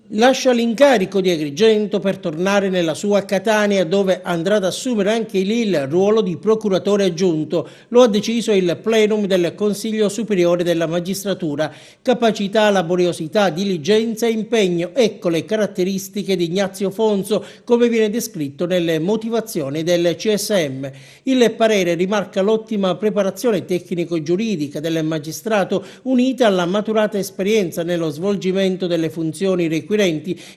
Lascia l'incarico di Agrigento per tornare nella sua Catania, dove andrà ad assumere anche lì il ruolo di procuratore aggiunto. Lo ha deciso il plenum del Consiglio Superiore della Magistratura. Capacità, laboriosità, diligenza e impegno, ecco le caratteristiche di Ignazio Fonso, come viene descritto nelle motivazioni del CSM. Il parere rimarca l'ottima preparazione tecnico-giuridica del magistrato, unita alla maturata esperienza nello svolgimento delle funzioni requirenti,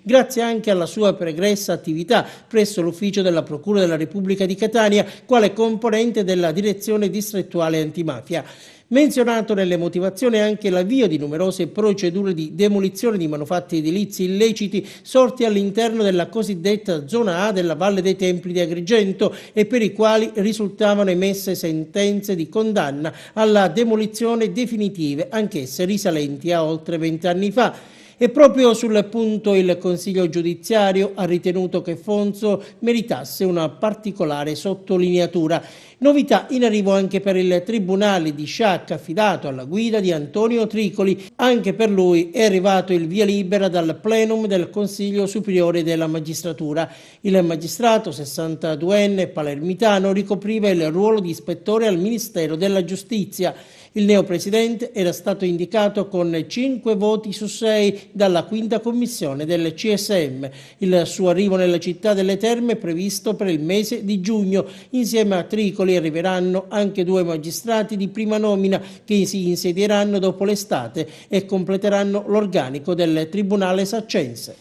grazie anche alla sua pregressa attività presso l'ufficio della Procura della Repubblica di Catania, quale componente della Direzione Distrettuale Antimafia. Menzionato nelle motivazioni anche l'avvio di numerose procedure di demolizione di manufatti edilizi illeciti sorti all'interno della cosiddetta zona A della Valle dei Templi di Agrigento e per i quali risultavano emesse sentenze di condanna alla demolizione definitive, anch'esse risalenti a oltre 20 anni fa. E proprio sul punto il Consiglio giudiziario ha ritenuto che Fonso meritasse una particolare sottolineatura. Novità in arrivo anche per il Tribunale di Sciacca affidato alla guida di Antonio Tricoli. Anche per lui è arrivato il via libera dal plenum del Consiglio Superiore della Magistratura. Il magistrato 62enne palermitano ricopriva il ruolo di ispettore al Ministero della Giustizia. Il neopresidente era stato indicato con 5 voti su 6 dalla quinta commissione del CSM. Il suo arrivo nella città delle Terme è previsto per il mese di giugno. Insieme a Tricoli arriveranno anche 2 magistrati di prima nomina che si insedieranno dopo l'estate e completeranno l'organico del Tribunale Saccense.